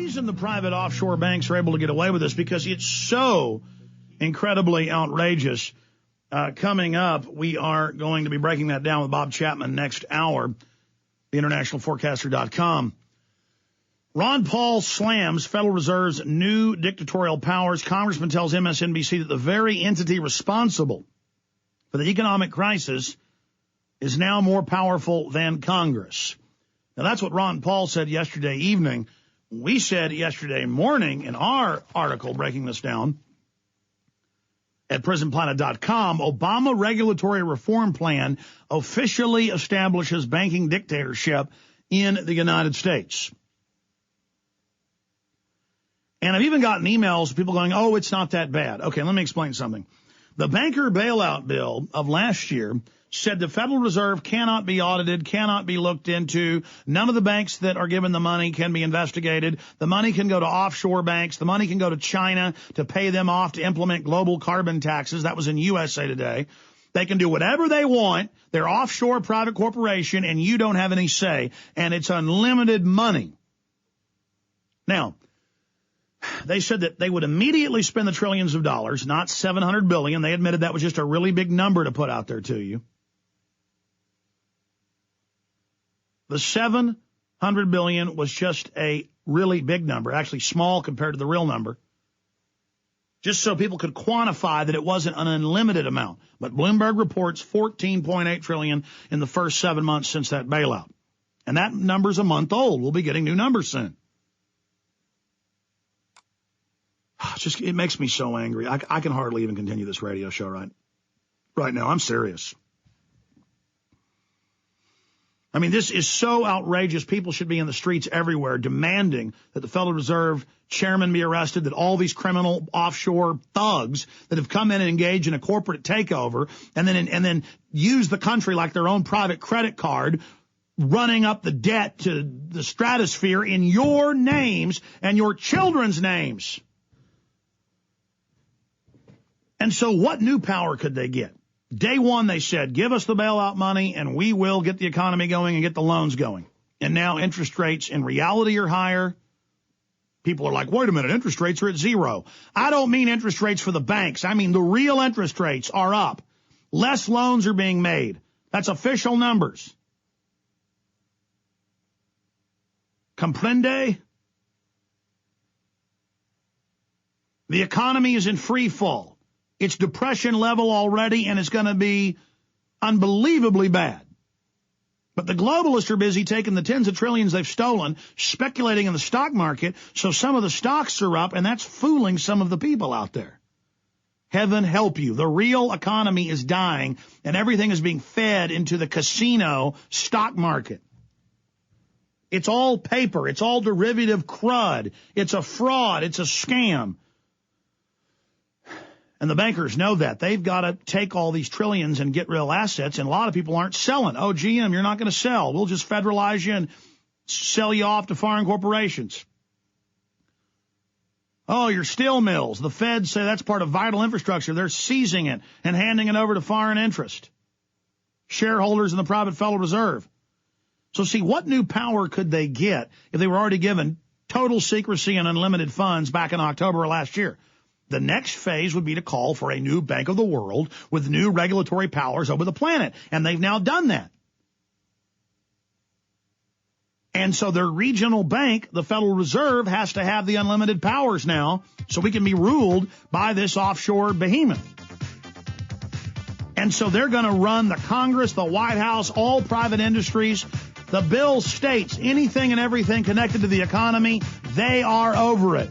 reason the private offshore banks are able to get away with this because it's so incredibly outrageous. Coming up, we are going to be breaking that down with Bob Chapman next hour, theinternationalforecaster.com. Ron Paul slams Federal Reserve's new dictatorial powers. Congressman tells MSNBC that the very entity responsible for the economic crisis is now more powerful than Congress. Now, that's what Ron Paul said yesterday evening. We said yesterday morning in our article breaking this down at prisonplanet.com, Obama regulatory reform plan officially establishes banking dictatorship in the United States. And I've even gotten emails of people going, oh, it's not that bad. Okay, let me explain something. The banker bailout bill of last year said the Federal Reserve cannot be audited, cannot be looked into. None of the banks that are given the money can be investigated. The money can go to offshore banks. The money can go to China to pay them off to implement global carbon taxes. That was in USA Today. They can do whatever they want. They're offshore private corporation, and you don't have any say. And it's unlimited money. Now, they said that they would immediately spend the trillions of dollars, not $700 billion. They admitted that was just a really big number to put out there to you. The $700 billion was just a really big number, actually small compared to the real number, just so people could quantify that it wasn't an unlimited amount. But Bloomberg reports $14.8 trillion in the first 7 months since that bailout. And that number's a month old. We'll be getting new numbers soon. It makes me so angry. I can hardly even continue this radio show right now. I'm serious. I mean, this is so outrageous. People should be in the streets everywhere demanding that the Federal Reserve chairman be arrested, that all these criminal offshore thugs that have come in and engaged in a corporate takeover and then use the country like their own private credit card, running up the debt to the stratosphere in your names and your children's names. And so what new power could they get? Day one, they said, give us the bailout money and we will get the economy going and get the loans going. And now interest rates in reality are higher. People are like, wait a minute, interest rates are at zero. I don't mean interest rates for the banks. I mean the real interest rates are up. Less loans are being made. That's official numbers. Comprende? The economy is in free fall. It's depression level already, and it's going to be unbelievably bad. But the globalists are busy taking the tens of trillions they've stolen, speculating in the stock market, so some of the stocks are up, and that's fooling some of the people out there. Heaven help you. The real economy is dying, and everything is being fed into the casino stock market. It's all paper. It's all derivative crud. It's a fraud. It's a scam. And the bankers know that. They've got to take all these trillions and get real assets, and a lot of people aren't selling. Oh, GM, you're not going to sell. We'll just federalize you and sell you off to foreign corporations. Oh, your steel mills. The feds say that's part of vital infrastructure. They're seizing it and handing it over to foreign interest. Shareholders in the private Federal Reserve. So see, what new power could they get if they were already given total secrecy and unlimited funds back in October of last year? The next phase would be to call for a new Bank of the World with new regulatory powers over the planet. And they've now done that. And so their regional bank, the Federal Reserve, has to have the unlimited powers now so we can be ruled by this offshore behemoth. And so they're going to run the Congress, the White House, all private industries. The bill states anything and everything connected to the economy, they are over it.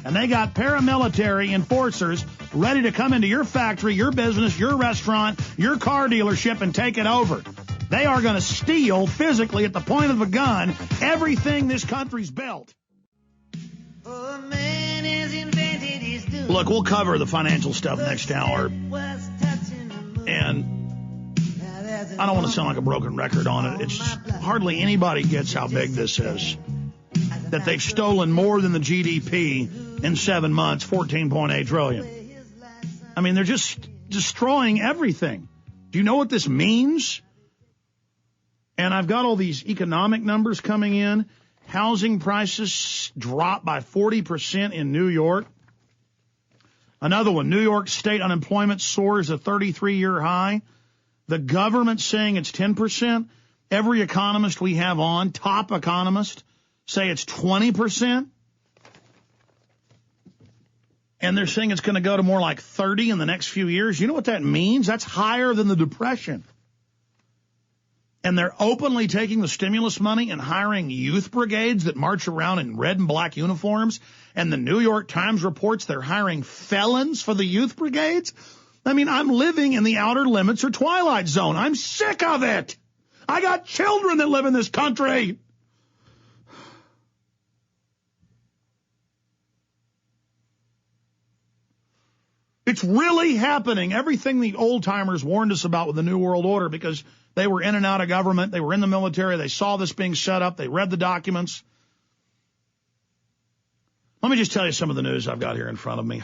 And they got paramilitary enforcers ready to come into your factory, your business, your restaurant, your car dealership and take it over. They are going to steal physically at the point of a gun everything this country's built. Look, we'll cover the financial stuff next hour. And I don't want to sound like a broken record on it. It's hardly anybody gets how big this is. That they've stolen more than the GDP in 7 months, 14.8 trillion. I mean, they're just destroying everything. Do you know what this means? And I've got all these economic numbers coming in, Housing prices dropped by 40% in New York. Another one, New York State unemployment soars a 33-year high. The government saying it's 10%. Every economist we have on, top economist, say it's 20%. And they're saying it's going to go to more like 30 in the next few years. You know what that means? That's higher than the Depression. And they're openly taking the stimulus money and hiring youth brigades that march around in red and black uniforms. And the New York Times reports they're hiring felons for the youth brigades. I mean, I'm living in the outer limits or twilight zone. I'm sick of it. I got children that live in this country. It's really happening. Everything the old-timers warned us about with the New World Order, because they were in and out of government, they were in the military, they saw this being set up, they read the documents. Let me just tell you some of the news I've got here in front of me.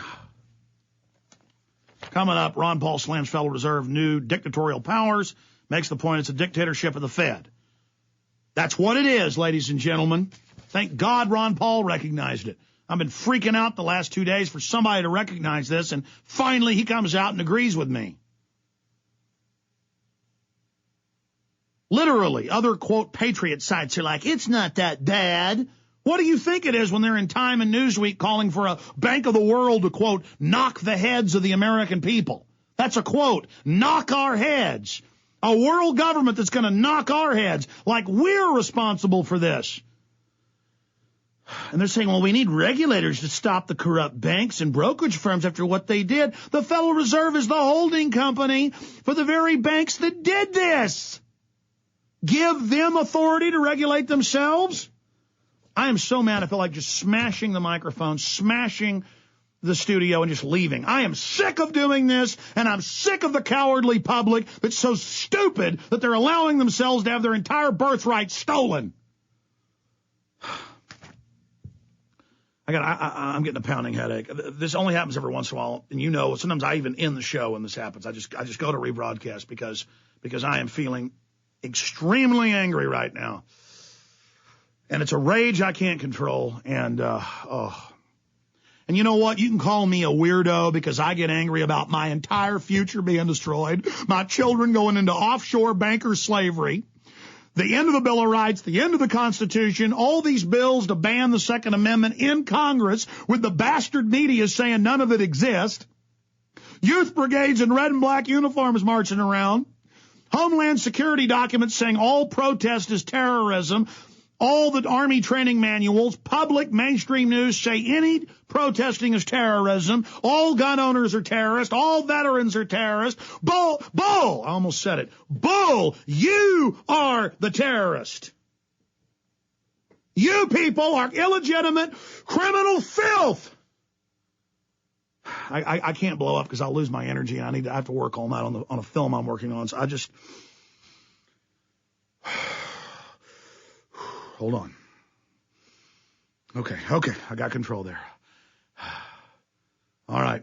Coming up, Ron Paul slams Federal Reserve new dictatorial powers, makes the point it's a dictatorship of the Fed. That's what it is, ladies and gentlemen. Thank God Ron Paul recognized it. I've been freaking out the last 2 days for somebody to recognize this, and finally he comes out and agrees with me. Literally, other, quote, patriot sites are like, it's not that bad. What do you think it is when they're in Time and Newsweek calling for a Bank of the World to, quote, knock the heads of the American people? That's a quote, knock our heads. A world government that's going to knock our heads, like we're responsible for this. And they're saying, well, we need regulators to stop the corrupt banks and brokerage firms after what they did. The Federal Reserve is the holding company for the very banks that did this. Give them authority to regulate themselves? I am so mad I feel like just smashing the microphone, smashing the studio, and just leaving. I am sick of doing this, and I'm sick of the cowardly public that's so stupid that they're allowing themselves to have their entire birthright stolen. I'm getting a pounding headache. This only happens every once in a while, and you know, sometimes I even end the show when this happens. I just go to rebroadcast because I am feeling extremely angry right now, and it's a rage I can't control. And and you know what? You can call me a weirdo because I get angry about my entire future being destroyed, my children going into offshore banker slavery, the end of the Bill of Rights, the end of the Constitution, all these bills to ban the Second Amendment in Congress with the bastard media saying none of it exists, youth brigades in red and black uniforms marching around, Homeland Security documents saying all protest is terrorism, all the Army training manuals, public mainstream news say any protesting is terrorism, all gun owners are terrorists, all veterans are terrorists. Bull, I almost said it. Bull, you are the terrorist. You people are illegitimate criminal filth. I can't blow up because I'll lose my energy, and I have to work all night on a film I'm working on. So I just hold on. Okay, I got control there. All right.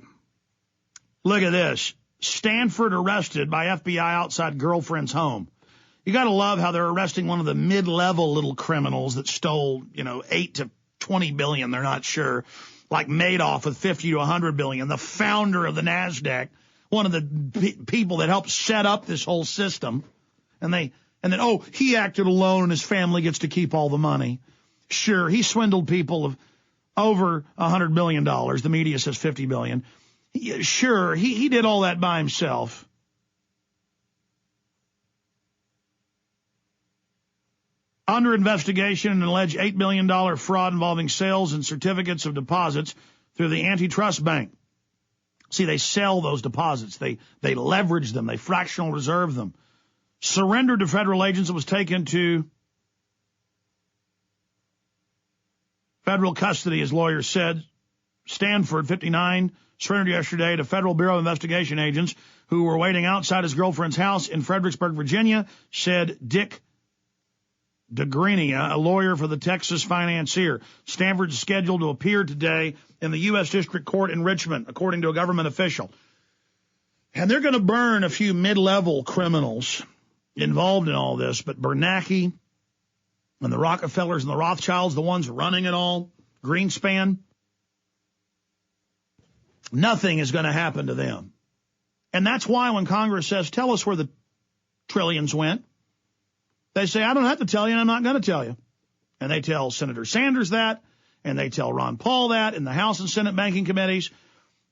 Look at this. Stanford arrested by FBI outside girlfriend's home. You got to love how they're arresting one of the mid-level little criminals that stole, 8 to 20 billion, they're not sure, like Madoff with 50 to 100 billion, the founder of the NASDAQ, one of the people that helped set up this whole system. And then, he acted alone and his family gets to keep all the money. Sure, he swindled people of over $100 billion. The media says 50 billion. Sure, he did all that by himself. Under investigation, an alleged $8 billion fraud involving sales and certificates of deposits through the antitrust bank. See, they sell those deposits. They leverage them. They fractional reserve them. Surrendered to federal agents. It was taken to federal custody, as lawyers said. Stanford, 59, surrendered yesterday to Federal Bureau of Investigation agents who were waiting outside his girlfriend's house in Fredericksburg, Virginia, said Dick DeGrenia, a lawyer for the Texas financier. Stanford is scheduled to appear today in the U.S. District Court in Richmond, according to a government official. And they're going to burn a few mid-level criminals involved in all this, but Bernanke, And the Rockefellers and the Rothschilds, the ones running it all, Greenspan, nothing is going to happen to them. And that's why when Congress says, tell us where the trillions went, they say, I don't have to tell you, and I'm not going to tell you. And they tell Senator Sanders that, and they tell Ron Paul that in the House and Senate banking committees,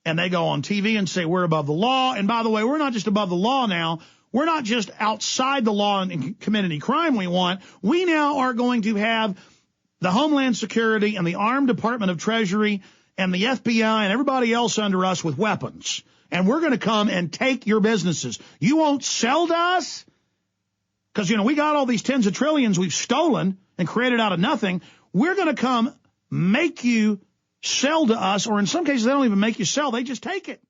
and they go on TV and say we're above the law. And by the way, we're not just above the law now. We're not just outside the law and commit any crime we want. We now are going to have the Homeland Security and the Armed Department of Treasury and the FBI and everybody else under us with weapons. And we're going to come and take your businesses. You won't sell to us? Because, we got all these tens of trillions we've stolen and created out of nothing. We're going to come make you sell to us, or in some cases, they don't even make you sell. They just take it.